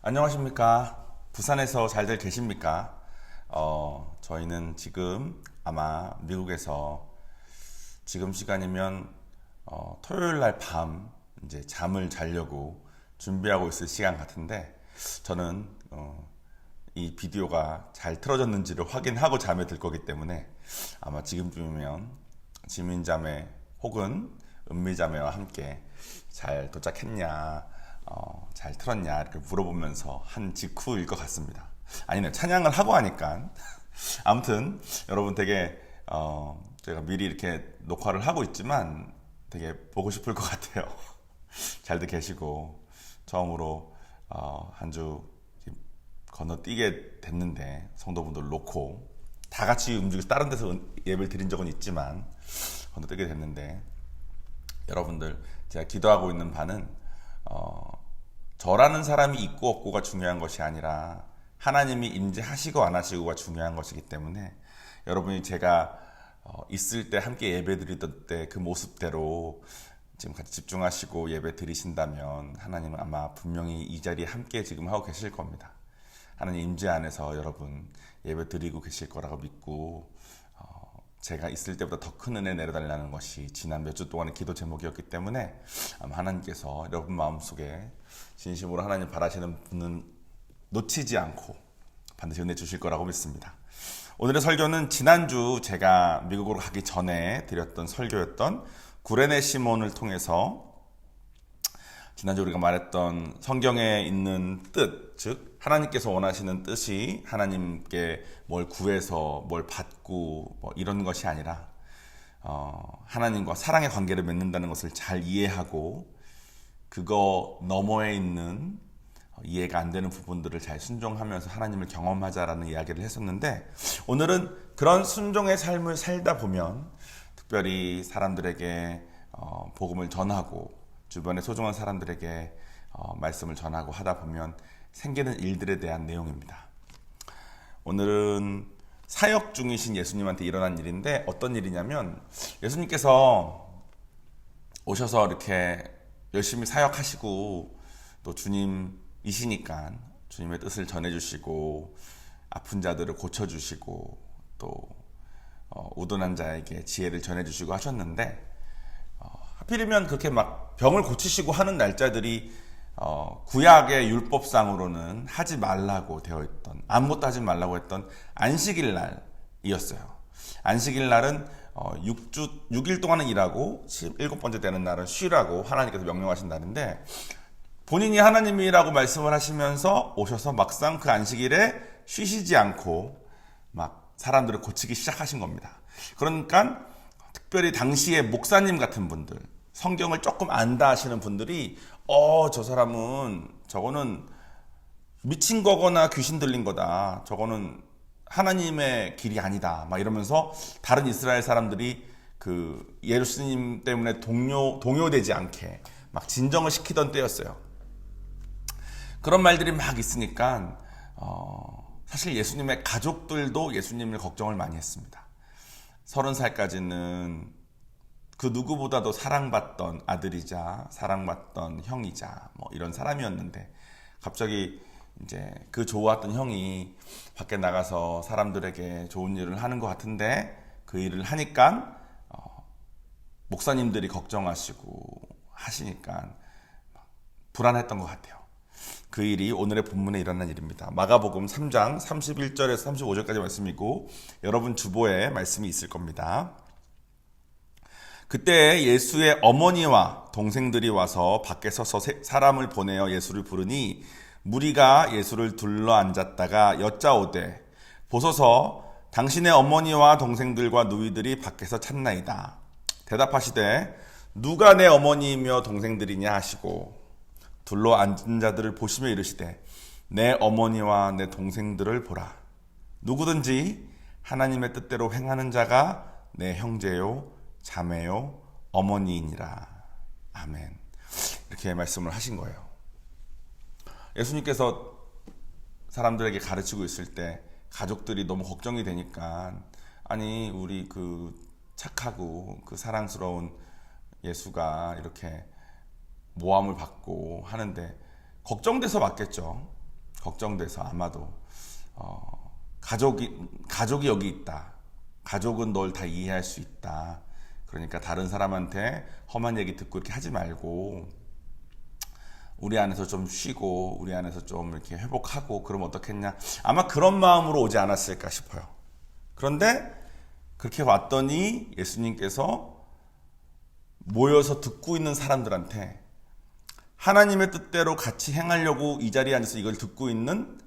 안녕하십니까. 부산에서 잘들 계십니까? 저희는 지금 아마 미국에서 지금 시간이면 토요일 날 밤 이제 잠을 자려고 준비하고 있을 시간 같은데 저는 이 비디오가 잘 틀어졌는지를 확인하고 잠에 들 거기 때문에 아마 지금쯤이면 지민자매 혹은 은미자매와 함께 잘 도착했냐 잘 틀었냐 이렇게 물어보면서 한 직후일 것 같습니다. 아니네, 찬양을 하고 하니까 아무튼 여러분 되게 제가 미리 이렇게 녹화를 하고 있지만 되게 보고 싶을 것 같아요. 잘들 계시고 처음으로 한 주 건너뛰게 됐는데 성도분들 놓고 다 같이 움직여서 다른 데서 예배를 드린 적은 있지만 건너뛰게 됐는데 여러분들 제가 기도하고 있는 바는 저라는 사람이 있고 없고가 중요한 것이 아니라 하나님이 임재하시고 안 하시고가 중요한 것이기 때문에 여러분이 제가 있을 때 함께 예배 드리던 때 그 모습대로 지금 같이 집중하시고 예배 드리신다면 하나님은 아마 분명히 이 자리에 함께 지금 하고 계실 겁니다. 하나님 임재 안에서 여러분 예배 드리고 계실 거라고 믿고 제가 있을 때보다 더 큰 은혜 내려달라는 것이 지난 몇 주 동안의 기도 제목이었기 때문에 아마 하나님께서 여러분 마음속에 진심으로 하나님 바라시는 분은 놓치지 않고 반드시 은혜 주실 거라고 믿습니다. 오늘의 설교는 지난주 제가 미국으로 가기 전에 드렸던 설교였던 구레네 시몬을 통해서 지난주 우리가 말했던 성경에 있는 뜻, 즉 하나님께서 원하시는 뜻이 하나님께 뭘 구해서 뭘 받고 뭐 이런 것이 아니라 하나님과 사랑의 관계를 맺는다는 것을 잘 이해하고 그거 너머에 있는 이해가 안 되는 부분들을 잘 순종하면서 하나님을 경험하자라는 이야기를 했었는데 오늘은 그런 순종의 삶을 살다 보면 특별히 사람들에게 복음을 전하고 주변의 소중한 사람들에게 말씀을 전하고 하다 보면 생기는 일들에 대한 내용입니다. 오늘은 사역 중이신 예수님한테 일어난 일인데 어떤 일이냐면 예수님께서 오셔서 이렇게 열심히 사역하시고 또 주님이시니까 주님의 뜻을 전해주시고 아픈 자들을 고쳐주시고 또 우둔한 자에게 지혜를 전해주시고 하셨는데 하필이면 그렇게 막 병을 고치시고 하는 날짜들이 구약의 율법상으로는 하지 말라고 되어 있던 아무것도 하지 말라고 했던 안식일 날이었어요. 안식일 날은 6일 동안은 일하고 7번째 되는 날은 쉬라고 하나님께서 명령하신 날인데 본인이 하나님이라고 말씀을 하시면서 오셔서 막상 그 안식일에 쉬시지 않고 막 사람들을 고치기 시작하신 겁니다. 그러니까 특별히 당시에 목사님 같은 분들, 성경을 조금 안다 하시는 분들이 저 사람은 저거는 미친 거거나 귀신 들린 거다. 저거는 하나님의 길이 아니다. 막 이러면서 다른 이스라엘 사람들이 그 예수님 때문에 동요되지 않게 막 진정을 시키던 때였어요. 그런 말들이 막 있으니까 사실 예수님의 가족들도 예수님을 걱정을 많이 했습니다. 30살까지는 그 누구보다도 사랑받던 아들이자 사랑받던 형이자 뭐 이런 사람이었는데 갑자기 이제 그 좋았던 형이 밖에 나가서 사람들에게 좋은 일을 하는 것 같은데 그 일을 하니까 목사님들이 걱정하시고 하시니까 불안했던 것 같아요. 그 일이 오늘의 본문에 일어난 일입니다. 마가복음 3장 31절에서 35절까지 말씀이고 여러분 주보에 말씀이 있을 겁니다. 그때 예수의 어머니와 동생들이 와서 밖에 서서 사람을 보내어 예수를 부르니 무리가 예수를 둘러앉았다가 여짜오되 보소서 당신의 어머니와 동생들과 누이들이 밖에서 찾나이다. 대답하시되 누가 내 어머니이며 동생들이냐 하시고 둘러앉은 자들을 보시며 이르시되 내 어머니와 내 동생들을 보라. 누구든지 하나님의 뜻대로 행하는 자가 내 형제요 자매요 어머니이니라. 아멘. 이렇게 말씀을 하신 거예요. 예수님께서 사람들에게 가르치고 있을 때 가족들이 너무 걱정이 되니까 아니 우리 그 착하고 그 사랑스러운 예수가 이렇게 모함을 받고 하는데 걱정돼서 맞겠죠. 걱정돼서 아마도 가족이 여기 있다. 가족은 널 다 이해할 수 있다. 그러니까 다른 사람한테 험한 얘기 듣고 이렇게 하지 말고 우리 안에서 좀 쉬고 우리 안에서 좀 이렇게 회복하고 그러면 어떻겠냐. 아마 그런 마음으로 오지 않았을까 싶어요. 그런데 그렇게 왔더니 예수님께서 모여서 듣고 있는 사람들한테 하나님의 뜻대로 같이 행하려고 이 자리에 앉아서 이걸 듣고 있는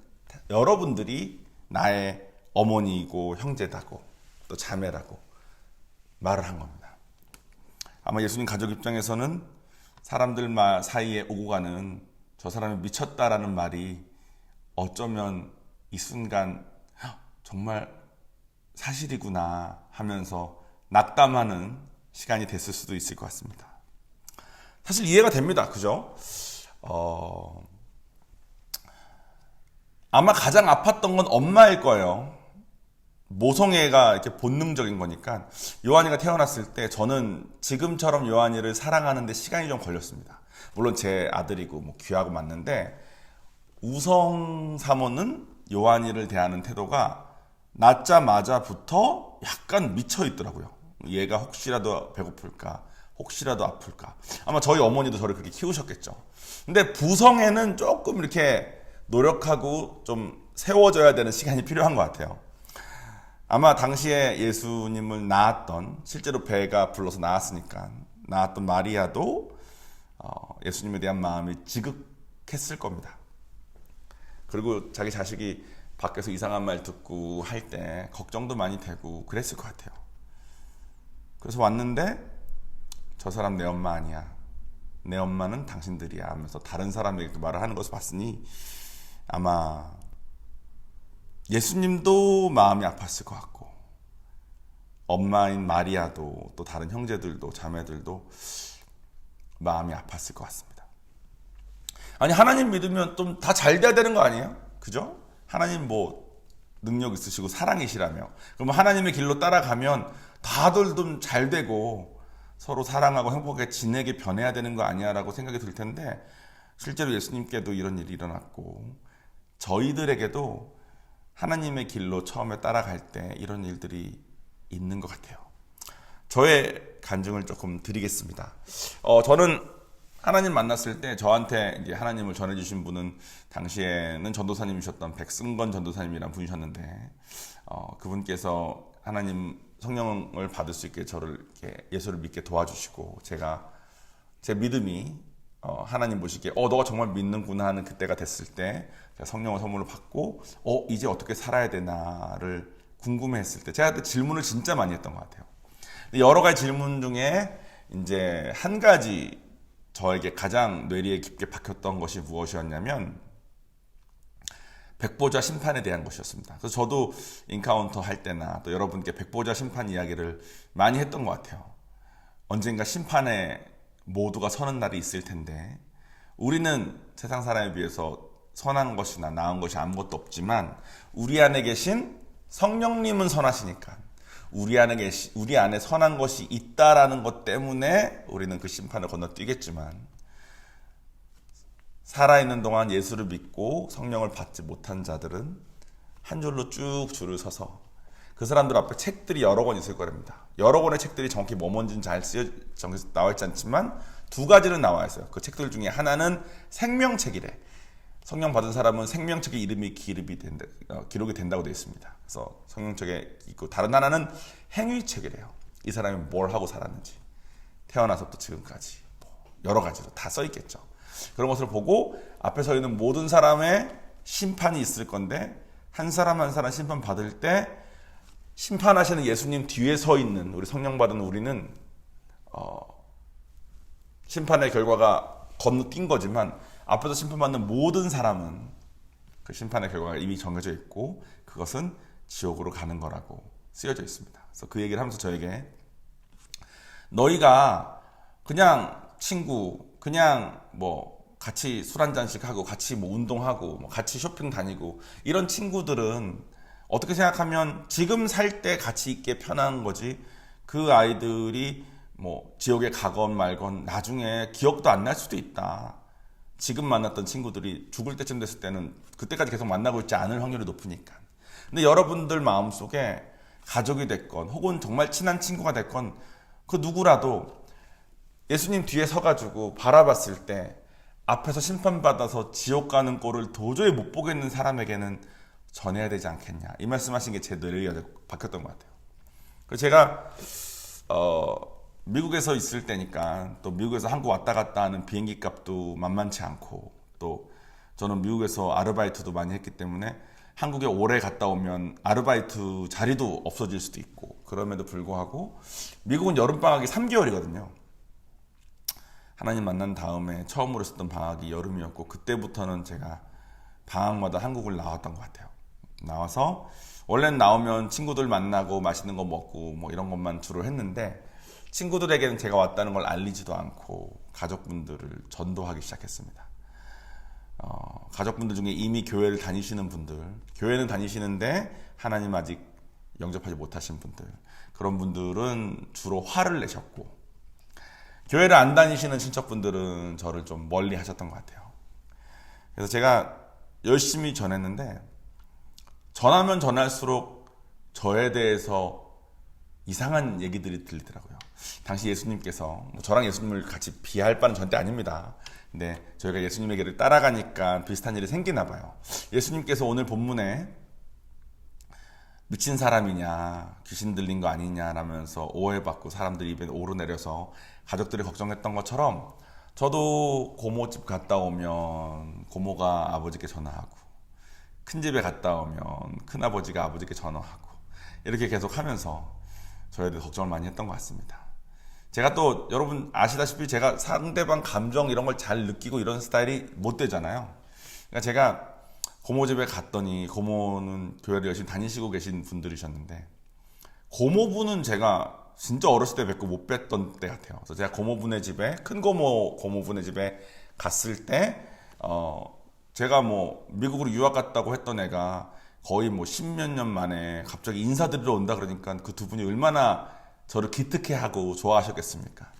여러분들이 나의 어머니이고 형제다고 또 자매라고 말을 한 겁니다. 아마 예수님 가족 입장에서는 사람들 사이에 오고 가는 저 사람이 미쳤다라는 말이 어쩌면 이 순간 정말 사실이구나 하면서 낙담하는 시간이 됐을 수도 있을 것 같습니다. 사실 이해가 됩니다. 그죠? 아마 가장 아팠던 건 엄마일 거예요. 모성애가 이렇게 본능적인 거니까. 요한이가 태어났을 때 저는 지금처럼 요한이를 사랑하는데 시간이 좀 걸렸습니다. 물론 제 아들이고 뭐 귀하고 맞는데 우성 사모는 요한이를 대하는 태도가 낳자마자부터 약간 미쳐 있더라고요. 얘가 혹시라도 배고플까, 혹시라도 아플까. 아마 저희 어머니도 저를 그렇게 키우셨겠죠. 근데 부성애는 조금 이렇게 노력하고 좀 세워져야 되는 시간이 필요한 것 같아요. 아마 당시에 예수님을 낳았던, 실제로 배가 불러서 낳았으니까 낳았던 마리아도 예수님에 대한 마음이 지극했을 겁니다. 그리고 자기 자식이 밖에서 이상한 말 듣고 할 때 걱정도 많이 되고 그랬을 것 같아요. 그래서 왔는데 저 사람 내 엄마 아니야. 내 엄마는 당신들이야 하면서 다른 사람에게 말을 하는 것을 봤으니 아마 예수님도 마음이 아팠을 것 같고 엄마인 마리아도 또 다른 형제들도 자매들도 마음이 아팠을 것 같습니다. 아니 하나님 믿으면 좀 다 잘 돼야 되는 거 아니에요? 그죠? 하나님 뭐 능력 있으시고 사랑이시라며 그럼 하나님의 길로 따라가면 다들 좀 잘 되고 서로 사랑하고 행복하게 지내게 변해야 되는 거 아니야 라고 생각이 들 텐데 실제로 예수님께도 이런 일이 일어났고 저희들에게도 하나님의 길로 처음에 따라갈 때 이런 일들이 있는 것 같아요. 저의 간증을 조금 드리겠습니다. 저는 하나님 만났을 때 저한테 이제 하나님을 전해주신 분은 당시에는 전도사님이셨던 백승건 전도사님이라는 분이셨는데 그분께서 하나님 성령을 받을 수 있게 저를 이렇게 예수를 믿게 도와주시고 제가 제 믿음이 하나님 보시기에 너가 정말 믿는구나 하는 그때가 됐을 때 제가 성령의 선물을 받고 이제 어떻게 살아야 되나를 궁금해했을 때 제가 그때 질문을 진짜 많이 했던 것 같아요. 여러 가지 질문 중에 이제 한 가지 저에게 가장 뇌리에 깊게 박혔던 것이 무엇이었냐면 백보자 심판에 대한 것이었습니다. 그래서 저도 인카운터 할 때나 또 여러분께 백보자 심판 이야기를 많이 했던 것 같아요. 언젠가 심판에 모두가 서는 날이 있을 텐데 우리는 세상 사람에 비해서 선한 것이나 나은 것이 아무것도 없지만 우리 안에 계신 성령님은 선하시니까 우리 안에 선한 것이 있다라는 것 때문에 우리는 그 심판을 건너뛰겠지만 살아있는 동안 예수를 믿고 성령을 받지 못한 자들은 한 줄로 쭉 줄을 서서 그 사람들 앞에 책들이 여러 권 있을 거랍니다. 여러 권의 책들이 정확히 뭔지는 잘 정해서 나와 있지 않지만 두 가지는 나와 있어요. 그 책들 중에 하나는 생명책이래. 성령 받은 사람은 생명책에 이름이 기록이 된다고 되어 있습니다. 그래서 성령책에 있고 다른 하나는 행위책이래요. 이 사람이 뭘 하고 살았는지 태어나서부터 지금까지 여러 가지로 다 써 있겠죠. 그런 것을 보고 앞에 서 있는 모든 사람의 심판이 있을 건데 한 사람 한 사람 심판 받을 때 심판하시는 예수님 뒤에 서 있는 우리 성령 받은 우리는 심판의 결과가 건너뛴 거지만 앞에서 심판받는 모든 사람은 그 심판의 결과가 이미 정해져 있고 그것은 지옥으로 가는 거라고 쓰여져 있습니다. 그래서 그 얘기를 하면서 저에게 너희가 그냥 친구 그냥 뭐 같이 술 한 잔씩 하고 같이 뭐 운동하고 뭐 같이 쇼핑 다니고 이런 친구들은 어떻게 생각하면 지금 살 때 같이 있게 편한 거지 그 아이들이 뭐 지옥에 가건 말건 나중에 기억도 안 날 수도 있다. 지금 만났던 친구들이 죽을 때쯤 됐을 때는 그때까지 계속 만나고 있지 않을 확률이 높으니까. 근데 여러분들 마음속에 가족이 됐건 혹은 정말 친한 친구가 됐건 그 누구라도 예수님 뒤에 서가지고 바라봤을 때 앞에서 심판받아서 지옥 가는 꼴을 도저히 못 보겠는 사람에게는 전해야 되지 않겠냐. 이 말씀하신 게 제 뇌리가 바뀌었던 것 같아요. 그래서 제가 미국에서 있을 때니까 또 미국에서 한국 왔다 갔다 하는 비행기 값도 만만치 않고 또 저는 미국에서 아르바이트도 많이 했기 때문에 한국에 오래 갔다 오면 아르바이트 자리도 없어질 수도 있고 그럼에도 불구하고 미국은 여름방학이 3개월이거든요. 하나님 만난 다음에 처음으로 썼던 방학이 여름이었고 그때부터는 제가 방학마다 한국을 나왔던 것 같아요. 나와서 원래는 나오면 친구들 만나고 맛있는 거 먹고 뭐 이런 것만 주로 했는데 친구들에게는 제가 왔다는 걸 알리지도 않고 가족분들을 전도하기 시작했습니다. 가족분들 중에 이미 교회를 다니시는 분들, 교회는 다니시는데 하나님 아직 영접하지 못하신 분들, 그런 분들은 주로 화를 내셨고 교회를 안 다니시는 친척분들은 저를 좀 멀리 하셨던 것 같아요. 그래서 제가 열심히 전했는데 전하면 전할수록 저에 대해서 이상한 얘기들이 들리더라고요. 당시 예수님께서 저랑 예수님을 같이 비할 바는 절대 아닙니다. 근데 저희가 예수님의 길을 따라가니까 비슷한 일이 생기나 봐요. 예수님께서 오늘 본문에 미친 사람이냐 귀신 들린 거 아니냐라면서 오해받고 사람들이 입에 오르내려서 가족들이 걱정했던 것처럼 저도 고모집 갔다 오면 고모가 아버지께 전화하고 큰집에 갔다 오면 큰아버지가 아버지께 전화하고 이렇게 계속 하면서 저에 대해 걱정을 많이 했던 것 같습니다. 제가 또 여러분 아시다시피 제가 상대방 감정 이런 걸 잘 느끼고 이런 스타일이 못 되잖아요. 그러니까 제가 고모집에 갔더니 고모는 교회를 열심히 다니시고 계신 분들이셨는데 고모분은 제가 진짜 어렸을 때 뵙고 못 뵀던 때 같아요. 그래서 제가 고모분의 집에 큰 고모분의 집에 갔을 때 제가 뭐 미국으로 유학 갔다고 했던 애가 거의 뭐 10몇 년 만에 갑자기 인사드리러 온다 그러니까 그 두 분이 얼마나 저를 기특해하고 좋아하셨겠습니까?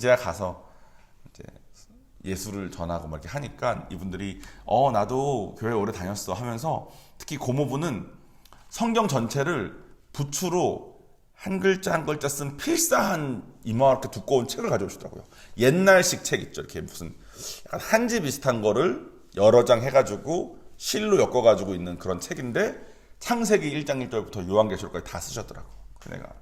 제가 가서 이제 예수를 전하고 막 이렇게 하니까 이분들이 나도 교회 오래 다녔어 하면서 특히 고모분은 성경 전체를 부추로 한 글자 한 글자 쓴 필사한 이만하게 두꺼운 책을 가져오시더라고요. 옛날식 책 있죠. 이렇게 무슨 약간 한지 비슷한 거를 여러 장 해가지고 실로 엮어가지고 있는 그런 책인데 창세기 1장 1절부터 요한계시록까지 다 쓰셨더라고. 내가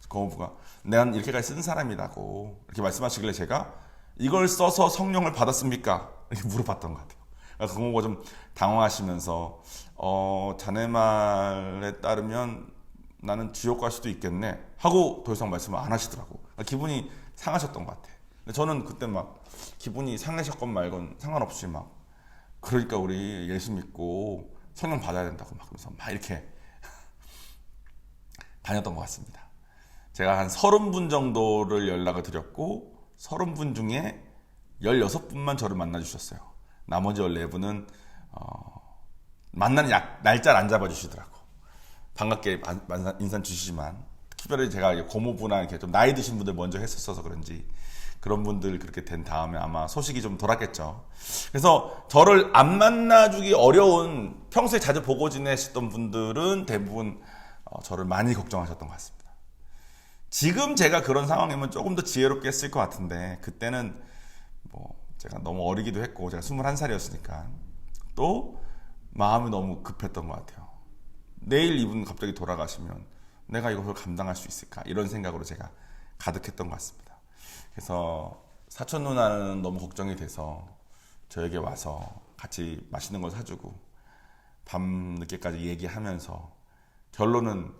고모부가 내가 이렇게까지 쓴 사람이라고 이렇게 말씀하시길래 제가 이걸 써서 성령을 받았습니까? 이렇게 물어봤던 것 같아요. 그러니까 고모가 좀 당황하시면서 자네 말에 따르면 나는 지옥 갈 수도 있겠네 하고 더 이상 말씀을 안 하시더라고. 그러니까 기분이 상하셨던 것 같아. 근데 저는 그때 막 기분이 상하셨건 말건 상관없이 막 그러니까 우리 예수 믿고 성령 받아야 된다고 막 그러면서 막 이렇게 다녔던 것 같습니다. 제가 한 30분 정도를 연락을 드렸고 30분 중에 16분만 저를 만나주셨어요. 나머지 14분은 만나는 날짜를 안 잡아주시더라고. 반갑게 인사 주시지만 특별히 제가 고모부나 이렇게 좀 나이 드신 분들 먼저 했었어서 그런지 그런 분들 그렇게 된 다음에 아마 소식이 좀 돌았겠죠. 그래서 저를 안 만나주기 어려운 평소에 자주 보고 지내셨던 분들은 대부분 저를 많이 걱정하셨던 것 같습니다. 지금 제가 그런 상황이면 조금 더 지혜롭게 했을 것 같은데 그때는 뭐 제가 너무 어리기도 했고 제가 21살이었으니까 또 마음이 너무 급했던 것 같아요. 내일 이분 갑자기 돌아가시면 내가 이것을 감당할 수 있을까 이런 생각으로 제가 가득했던 것 같습니다. 그래서 사촌 누나는 너무 걱정이 돼서 저에게 와서 같이 맛있는 걸 사주고 밤 늦게까지 얘기하면서 결론은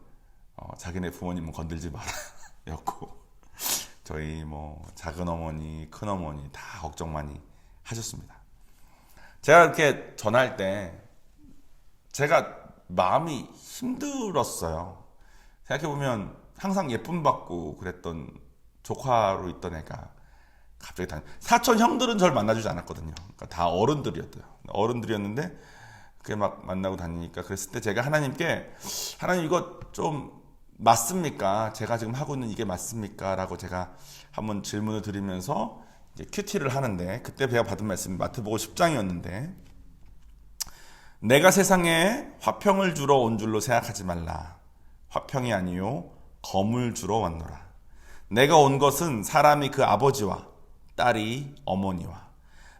자기네 부모님은 건들지 마라 였고 저희 뭐 작은 어머니 큰 어머니 다 걱정 많이 하셨습니다. 제가 이렇게 전할 때 제가 마음이 힘들었어요. 생각해보면 항상 예쁨 받고 그랬던 조카로 있던 애가 갑자기 사촌 형들은 저를 만나주지 않았거든요. 그러니까 다 어른들이었는데 그게 막 만나고 다니니까 그랬을 때 제가 하나님께 하나님 이거 좀 맞습니까? 제가 지금 하고 있는 이게 맞습니까? 라고 제가 한번 질문을 드리면서 이제 큐티를 하는데, 그때 제가 받은 말씀이 마태복음 10장이었는데, 내가 세상에 화평을 주러 온 줄로 생각하지 말라. 화평이 아니요 검을 주러 왔노라. 내가 온 것은 사람이 그 아버지와 딸이 어머니와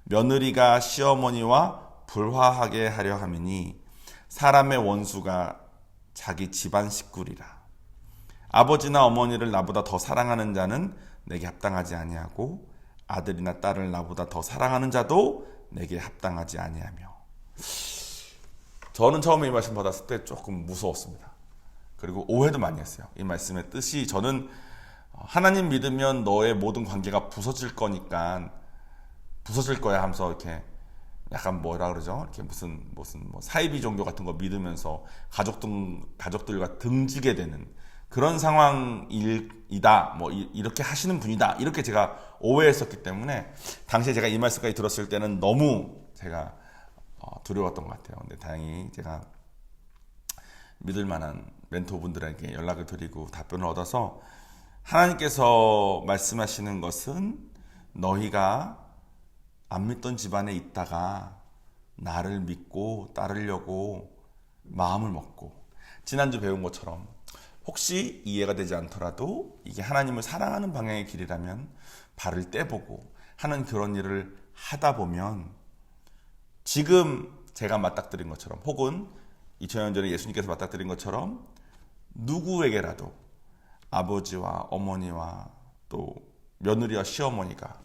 며느리가 시어머니와 불화하게 하려 함이니 사람의 원수가 자기 집안 식구리라. 아버지나 어머니를 나보다 더 사랑하는 자는 내게 합당하지 아니하고 아들이나 딸을 나보다 더 사랑하는 자도 내게 합당하지 아니하며. 저는 처음에 이 말씀 받았을 때 조금 무서웠습니다. 그리고 오해도 많이 했어요. 이 말씀의 뜻이, 저는 하나님 믿으면 너의 모든 관계가 부서질 거니까 부서질 거야 하면서 이렇게 약간 뭐라 그러죠? 이렇게 무슨 뭐 사이비 종교 같은 거 믿으면서 가족들과 등지게 되는 그런 상황이다. 뭐 이렇게 하시는 분이다. 이렇게 제가 오해했었기 때문에 당시에 제가 이 말씀까지 들었을 때는 너무 제가 두려웠던 것 같아요. 근데 다행히 제가 믿을 만한 멘토분들에게 연락을 드리고 답변을 얻어서, 하나님께서 말씀하시는 것은 너희가 안 믿던 집안에 있다가 나를 믿고 따르려고 마음을 먹고, 지난주 배운 것처럼 혹시 이해가 되지 않더라도 이게 하나님을 사랑하는 방향의 길이라면 발을 떼보고 하는 그런 일을 하다 보면, 지금 제가 맞닥뜨린 것처럼 혹은 2000년 전에 예수님께서 맞닥뜨린 것처럼 누구에게라도 아버지와 어머니와 또 며느리와 시어머니가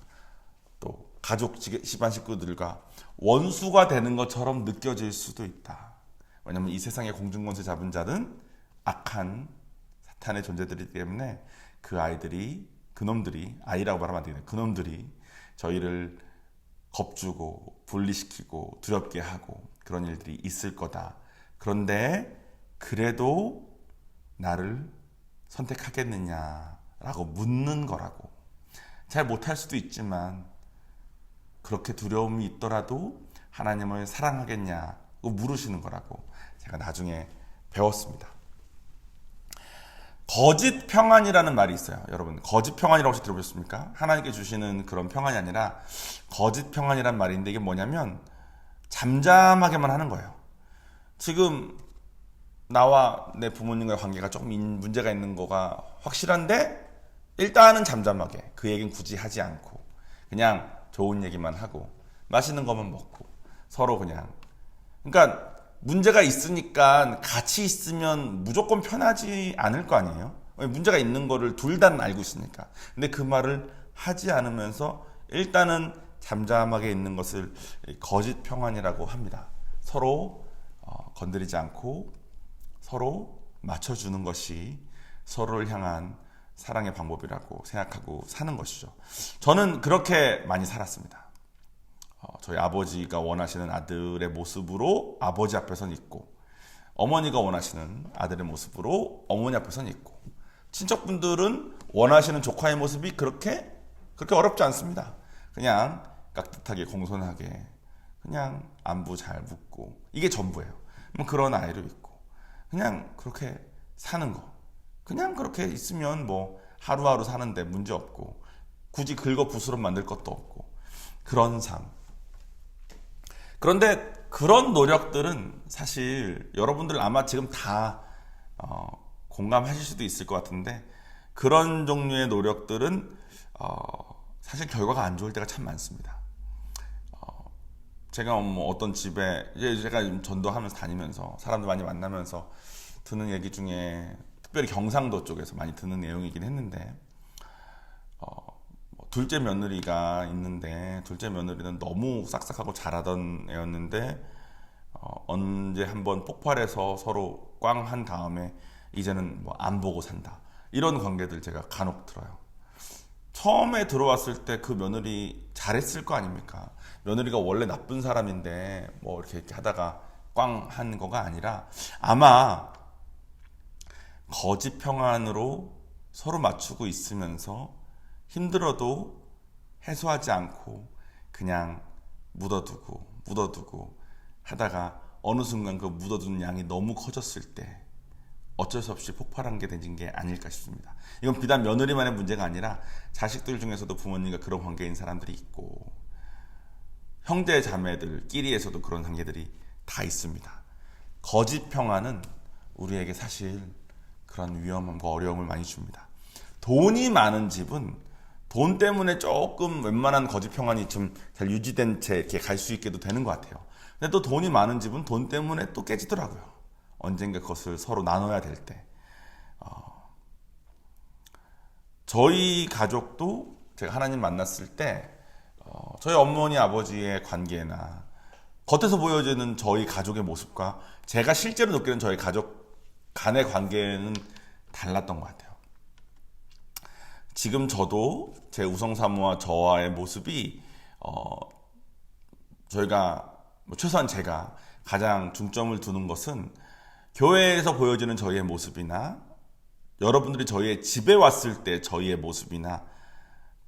또 가족 집안 식구들과 원수가 되는 것처럼 느껴질 수도 있다. 왜냐하면 이 세상의 공중권세 잡은 자는 악한 사탄의 존재들이기 때문에 그 아이들이, 그놈들이, 아이라고 말하면 안 되겠네, 그놈들이 저희를 겁주고 분리시키고 두렵게 하고 그런 일들이 있을 거다. 그런데 그래도 나를 선택하겠느냐라고 묻는 거라고. 잘 못할 수도 있지만 그렇게 두려움이 있더라도 하나님을 사랑하겠냐고 물으시는 거라고 제가 나중에 배웠습니다. 거짓 평안이라는 말이 있어요. 여러분, 거짓 평안이라고 혹시 들어보셨습니까? 하나님께 주시는 그런 평안이 아니라 거짓 평안이란 말인데, 이게 뭐냐면 잠잠하게만 하는 거예요. 지금 나와 내 부모님과의 관계가 조금 문제가 있는 거가 확실한데 일단은 잠잠하게, 그 얘기는 굳이 하지 않고 그냥 좋은 얘기만 하고 맛있는 것만 먹고 서로 그냥, 그러니까 문제가 있으니까 같이 있으면 무조건 편하지 않을 거 아니에요. 문제가 있는 거를 둘 다 알고 있으니까. 근데 그 말을 하지 않으면서 일단은 잠잠하게 있는 것을 거짓 평안이라고 합니다. 서로 건드리지 않고 서로 맞춰주는 것이 서로를 향한 사랑의 방법이라고 생각하고 사는 것이죠. 저는 그렇게 많이 살았습니다. 저희 아버지가 원하시는 아들의 모습으로 아버지 앞에선 있고, 어머니가 원하시는 아들의 모습으로 어머니 앞에선 있고, 친척분들은 원하시는 조카의 모습이 그렇게 어렵지 않습니다. 그냥 깍듯하게 공손하게 그냥 안부 잘 묻고, 이게 전부예요. 그런 아이도 있고, 그냥 그렇게 사는 거, 그냥 그렇게 있으면 뭐 하루하루 사는데 문제 없고, 굳이 긁어 부스럼 만들 것도 없고, 그런 삶. 그런데 그런 노력들은 사실 여러분들 아마 지금 다 공감하실 수도 있을 것 같은데, 그런 종류의 노력들은 사실 결과가 안 좋을 때가 참 많습니다. 제가 뭐 어떤 집에, 제가 전도하면서 다니면서 사람들 많이 만나면서 듣는 얘기 중에, 특별히 경상도 쪽에서 많이 듣는 내용이긴 했는데, 둘째 며느리가 있는데, 둘째 며느리는 너무 싹싹하고 잘하던 애였는데 언제 한번 폭발해서 서로 꽝 한 다음에 이제는 뭐 안 보고 산다, 이런 관계들 제가 간혹 들어요. 처음에 들어왔을 때 그 며느리 잘했을 거 아닙니까? 며느리가 원래 나쁜 사람인데 뭐 이렇게 하다가 꽝 한 거가 아니라, 아마 거짓 평안으로 서로 맞추고 있으면서 힘들어도 해소하지 않고 그냥 묻어두고 하다가 어느 순간 그 묻어둔 양이 너무 커졌을 때 어쩔 수 없이 폭발한 게 된 게 아닐까 싶습니다. 이건 비단 며느리만의 문제가 아니라 자식들 중에서도 부모님과 그런 관계인 사람들이 있고 형제 자매들끼리에서도 그런 관계들이 다 있습니다. 거짓 평안은 우리에게 사실 그런 위험함과 어려움을 많이 줍니다. 돈이 많은 집은 돈 때문에 조금 웬만한 거짓 평안이 좀 잘 유지된 채 이렇게 갈 수 있게도 되는 것 같아요. 근데 또 돈이 많은 집은 돈 때문에 또 깨지더라고요. 언젠가 그것을 서로 나눠야 될 때. 저희 가족도 제가 하나님 만났을 때 저희 어머니 아버지의 관계나 겉에서 보여지는 저희 가족의 모습과 제가 실제로 느끼는 저희 가족 간의 관계는 달랐던 것 같아요. 지금 저도 제 우성사모와 저와의 모습이 저희가 최소한 제가 가장 중점을 두는 것은 교회에서 보여지는 저희의 모습이나 여러분들이 저희의 집에 왔을 때 저희의 모습이나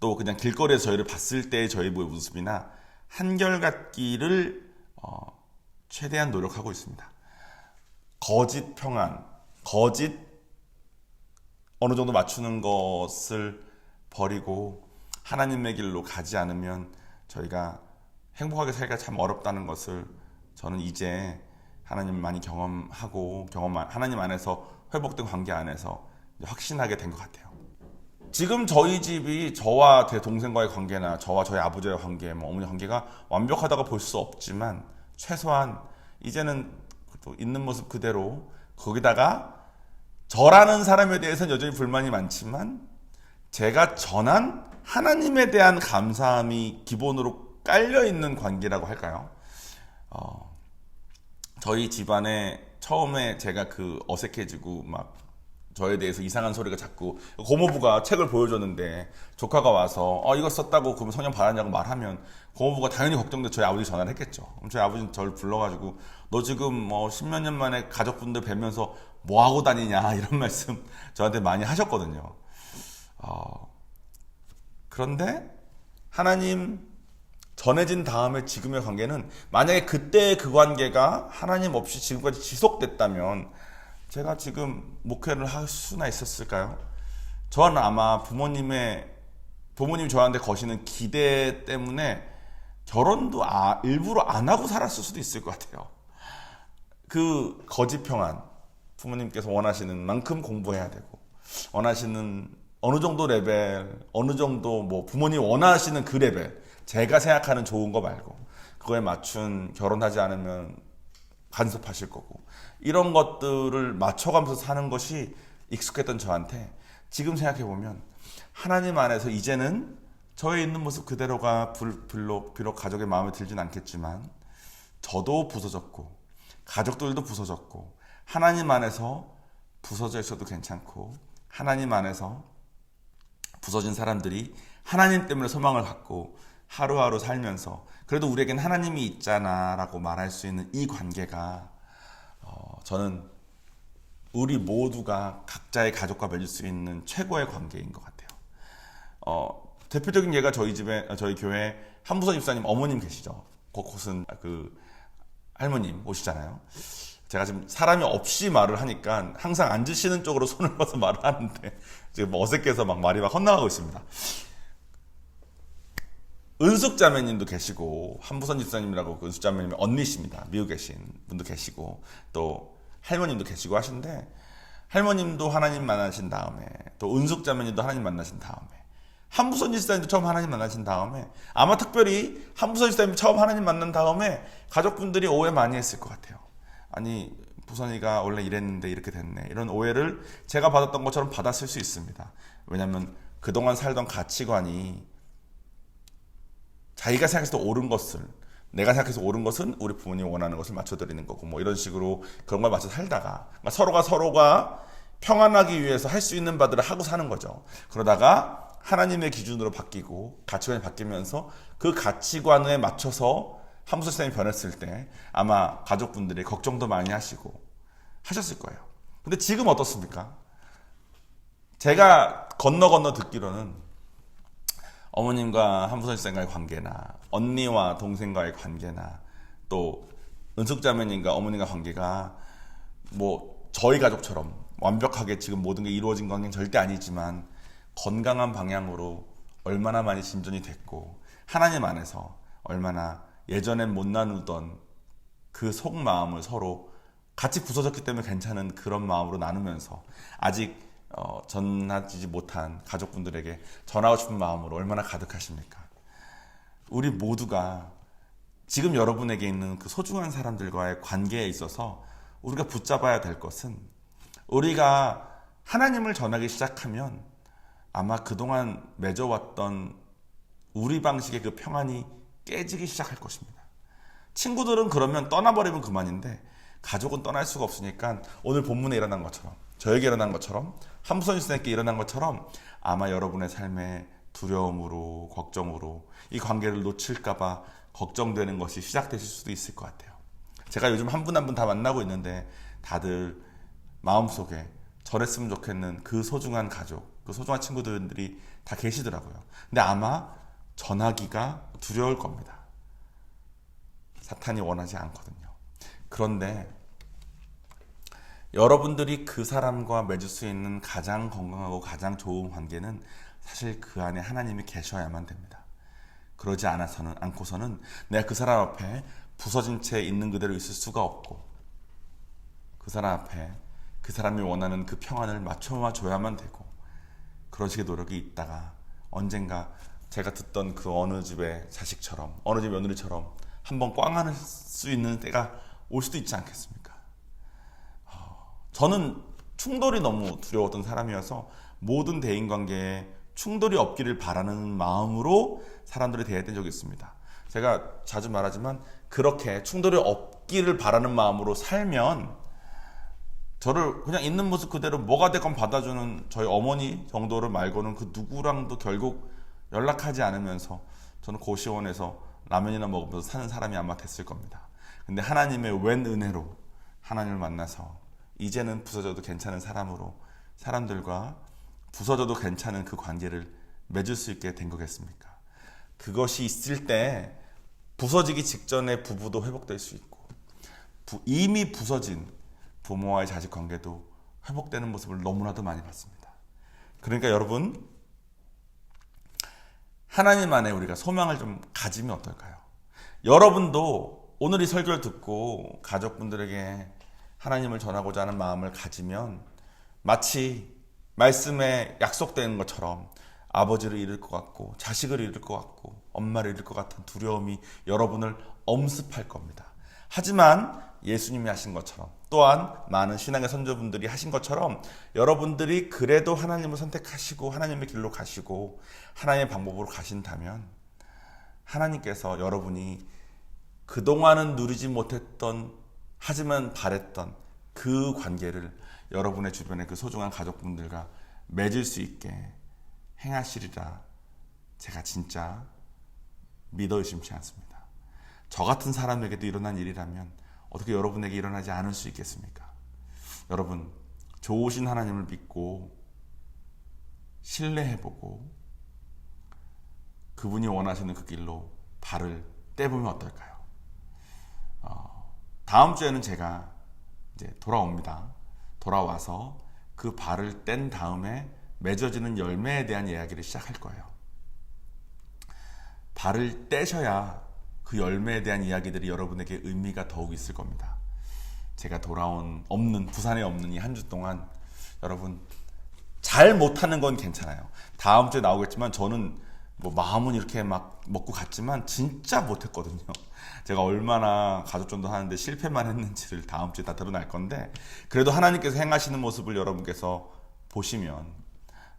또 그냥 길거리에서 저희를 봤을 때의 저희의 모습이나 한결같기를 최대한 노력하고 있습니다. 거짓 평안, 거짓 어느 정도 맞추는 것을 버리고 하나님의 길로 가지 않으면 저희가 행복하게 살기가 참 어렵다는 것을 저는 이제 하나님 많이 경험하고 하나님 안에서 회복된 관계 안에서 확신하게 된 것 같아요. 지금 저희 집이 저와 제 동생과의 관계나 저와 저희 아버지의 관계, 어머니 관계가 완벽하다고 볼 수 없지만 최소한 이제는 또 있는 모습 그대로 거기다가 저라는 사람에 대해서는 여전히 불만이 많지만 제가 전한 하나님에 대한 감사함이 기본으로 깔려있는 관계라고 할까요? 저희 집안에 처음에 제가 어색해지고 막 저에 대해서 이상한 소리가 자꾸 고모부가 책을 보여줬는데 조카가 와서 이거 썼다고 그러면 성령 받았냐고 말하면 고모부가 당연히 걱정돼 저희 아버지 전화를 했겠죠. 그럼 저희 아버지는 저를 불러가지고 너 지금 십몇 년 만에 가족분들 뵈면서 뭐 하고 다니냐 이런 말씀 저한테 많이 하셨거든요. 그런데 하나님 전해진 다음에 지금의 관계는 만약에 그때 그 관계가 하나님 없이 지금까지 지속됐다면 제가 지금 목회를 할 수나 있었을까요? 저는 아마 부모님이 저한테 거시는 기대 때문에 결혼도 일부러 안 하고 살았을 수도 있을 것 같아요. 그 거짓 평안, 부모님께서 원하시는 만큼 공부해야 되고 원하시는 어느 정도 레벨, 어느 정도 부모님 원하시는 그 레벨, 제가 생각하는 좋은 거 말고 그거에 맞춘 결혼하지 않으면 간섭하실 거고 이런 것들을 맞춰가면서 사는 것이 익숙했던 저한테 지금 생각해보면 하나님 안에서 이제는 저의 있는 모습 그대로가 비록 가족의 마음에 들진 않겠지만 저도 부서졌고 가족들도 부서졌고 하나님 안에서 부서져 있어도 괜찮고 하나님 안에서 부서진 사람들이 하나님 때문에 소망을 갖고 하루하루 살면서 그래도 우리에겐 하나님이 있잖아 라고 말할 수 있는 이 관계가 저는 우리 모두가 각자의 가족과 맺을 수 있는 최고의 관계인 것 같아요. 대표적인 예가 저희 교회 한부선 집사님 어머님 계시죠. 곳곳은 할머님 오시잖아요. 제가 지금 사람이 없이 말을 하니까 항상 앉으시는 쪽으로 손을 봐서 말을 하는데 지금 어색해서 말이 헛나가고 있습니다. 은숙자매님도 계시고 한부선 집사님이라고 은숙자매님이 언니십니다. 미국에 계신 분도 계시고 또 할머님도 계시고 하신데 할머님도 하나님 만나신 다음에 또 은숙자매님도 하나님 만나신 다음에 한부선 집사님도 처음 하나님 만나신 다음에 아마 특별히 한부선 집사님 처음 하나님 만난 다음에 가족분들이 오해 많이 했을 것 같아요. 아니 부선이가 원래 이랬는데 이렇게 됐네 이런 오해를 제가 받았던 것처럼 받았을 수 있습니다. 왜냐하면 그동안 살던 가치관이 자기가 생각해서 옳은 것을 내가 생각해서 옳은 것은 우리 부모님이 원하는 것을 맞춰드리는 거고 이런 식으로 그런 걸 맞춰 살다가 서로가 평안하기 위해서 할 수 있는 바들을 하고 사는 거죠. 그러다가 하나님의 기준으로 바뀌고 가치관이 바뀌면서 그 가치관에 맞춰서 한부선 집사님이 변했을 때 아마 가족분들이 걱정도 많이 하시고 하셨을 거예요. 근데 지금 어떻습니까? 제가 건너 듣기로는 어머님과 한부선 집사님과의 관계나 언니와 동생과의 관계나 또 은숙자매님과 어머님과 관계가 저희 가족처럼 완벽하게 지금 모든 게 이루어진 건 절대 아니지만 건강한 방향으로 얼마나 많이 진전이 됐고 하나님 안에서 얼마나 예전엔 못 나누던 그 속마음을 서로 같이 부서졌기 때문에 괜찮은 그런 마음으로 나누면서 아직 전하지 못한 가족분들에게 전하고 싶은 마음으로 얼마나 가득하십니까? 우리 모두가 지금 여러분에게 있는 그 소중한 사람들과의 관계에 있어서 우리가 붙잡아야 될 것은 우리가 하나님을 전하기 시작하면 아마 그동안 맺어왔던 우리 방식의 그 평안이 깨지기 시작할 것입니다. 친구들은 그러면 떠나버리면 그만인데 가족은 떠날 수가 없으니까 오늘 본문에 일어난 것처럼 저에게 일어난 것처럼 함부선 일생에게 일어난 것처럼 아마 여러분의 삶에 두려움으로 걱정으로 이 관계를 놓칠까봐 걱정되는 것이 시작되실 수도 있을 것 같아요. 제가 요즘 한 분 한 분 다 만나고 있는데 다들 마음속에 전했으면 좋겠는 그 소중한 가족, 그 소중한 친구들이 다 계시더라고요. 근데 아마 전하기가 두려울 겁니다. 사탄이 원하지 않거든요. 그런데 여러분들이 그 사람과 맺을 수 있는 가장 건강하고 가장 좋은 관계는 사실 그 안에 하나님이 계셔야만 됩니다. 그러지 않고서는 내가 그 사람 앞에 부서진 채 있는 그대로 있을 수가 없고 그 사람 앞에 그 사람이 원하는 그 평안을 맞춰줘야만 되고 그런 식의 노력이 있다가 언젠가 제가 듣던 그 어느 집의 자식처럼 어느 집 며느리처럼 한번 꽝할 수 있는 때가 올 수도 있지 않겠습니까? 저는 충돌이 너무 두려웠던 사람이어서 모든 대인관계에 충돌이 없기를 바라는 마음으로 사람들이 대했던 적이 있습니다. 제가 자주 말하지만 그렇게 충돌이 없기를 바라는 마음으로 살면 저를 그냥 있는 모습 그대로 뭐가 됐건 받아주는 저희 어머니 정도를 말고는 그 누구랑도 결국 연락하지 않으면서 저는 고시원에서 라면이나 먹으면서 사는 사람이 아마 됐을 겁니다. 근데 하나님의 웬 은혜로 하나님을 만나서 이제는 부서져도 괜찮은 사람으로 사람들과 부서져도 괜찮은 그 관계를 맺을 수 있게 된 거겠습니까? 그것이 있을 때 부서지기 직전에 부부도 회복될 수 있고 이미 부서진 부모와의 자식 관계도 회복되는 모습을 너무나도 많이 봤습니다. 그러니까 여러분 하나님 안에 우리가 소망을 좀 가지면 어떨까요? 여러분도 오늘 이 설교를 듣고 가족분들에게 하나님을 전하고자 하는 마음을 가지면 마치 말씀에 약속된 것처럼 아버지를 잃을 것 같고 자식을 잃을 것 같고 엄마를 잃을 것 같은 두려움이 여러분을 엄습할 겁니다. 하지만 예수님이 하신 것처럼 또한 많은 신앙의 선조분들이 하신 것처럼 여러분들이 그래도 하나님을 선택하시고 하나님의 길로 가시고 하나님의 방법으로 가신다면 하나님께서 여러분이 그동안은 누리지 못했던 하지만 바랬던 그 관계를 여러분의 주변의 그 소중한 가족분들과 맺을 수 있게 행하시리라 제가 진짜 믿어 의심치 않습니다. 저 같은 사람에게도 일어난 일이라면 어떻게 여러분에게 일어나지 않을 수 있겠습니까? 여러분 좋으신 하나님을 믿고 신뢰해보고 그분이 원하시는 그 길로 발을 떼보면 어떨까요? 다음 주에는 제가 이제 돌아옵니다. 돌아와서 그 발을 뗀 다음에 맺어지는 열매에 대한 이야기를 시작할 거예요. 발을 떼셔야 그 열매에 대한 이야기들이 여러분에게 의미가 더욱 있을 겁니다. 제가 부산에 없는 이 한 주 동안 여러분 잘 못하는 건 괜찮아요. 다음 주에 나오겠지만 저는 마음은 이렇게 막 먹고 갔지만 진짜 못했거든요. 제가 얼마나 가족전도 하는데 실패만 했는지를 다음 주에 다 드러날 건데 그래도 하나님께서 행하시는 모습을 여러분께서 보시면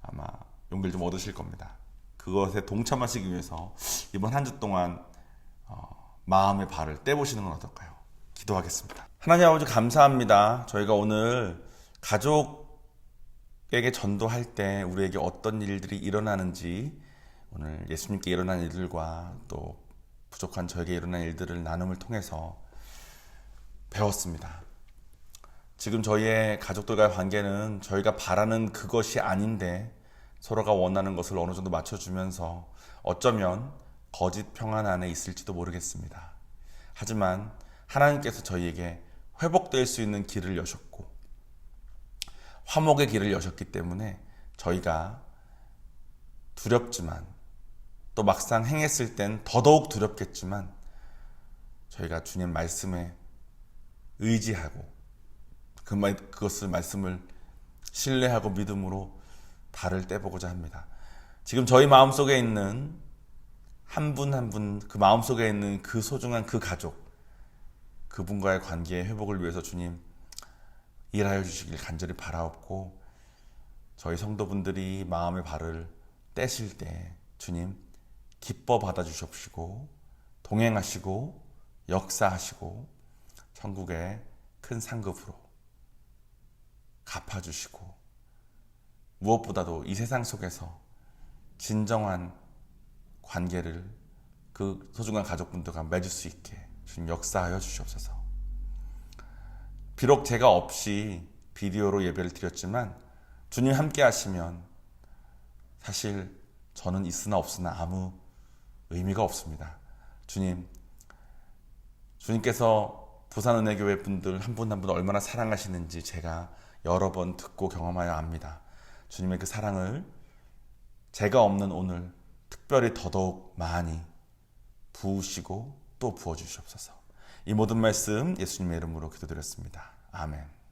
아마 용기를 좀 얻으실 겁니다. 그것에 동참하시기 위해서 이번 한 주 동안 마음의 발을 떼보시는 건 어떨까요? 기도하겠습니다. 하나님 아버지 감사합니다. 저희가 오늘 가족에게 전도할 때 우리에게 어떤 일들이 일어나는지 오늘 예수님께 일어난 일들과 또 부족한 저에게 일어난 일들을 나눔을 통해서 배웠습니다. 지금 저희의 가족들과의 관계는 저희가 바라는 그것이 아닌데 서로가 원하는 것을 어느 정도 맞춰주면서 어쩌면 거짓 평안 안에 있을지도 모르겠습니다. 하지만 하나님께서 저희에게 회복될 수 있는 길을 여셨고 화목의 길을 여셨기 때문에 저희가 두렵지만 또 막상 행했을 땐 더더욱 두렵겠지만 저희가 주님 말씀에 의지하고 그것을 말씀을 신뢰하고 믿음으로 달을 떼보고자 합니다. 지금 저희 마음속에 있는 한 분 한 분, 그 마음속에 있는 그 소중한 그 가족, 그분과의 관계의 회복을 위해서 주님 일하여 주시길 간절히 바라옵고, 저희 성도분들이 마음의 발을 떼실 때 주님 기뻐 받아주시옵시고 동행하시고 역사하시고 천국의 큰 상급으로 갚아주시고, 무엇보다도 이 세상 속에서 진정한 관계를 그 소중한 가족분들과 맺을 수 있게 주님 역사하여 주시옵소서. 비록 제가 없이 비디오로 예배를 드렸지만 주님 함께 하시면 사실 저는 있으나 없으나 아무 의미가 없습니다. 주님께서 부산은혜교회 분들 한 분 한 분 얼마나 사랑하시는지 제가 여러 번 듣고 경험하여 압니다. 주님의 그 사랑을 제가 없는 오늘 특별히 더더욱 많이 부으시고 또 부어주시옵소서. 이 모든 말씀 예수님의 이름으로 기도드렸습니다. 아멘.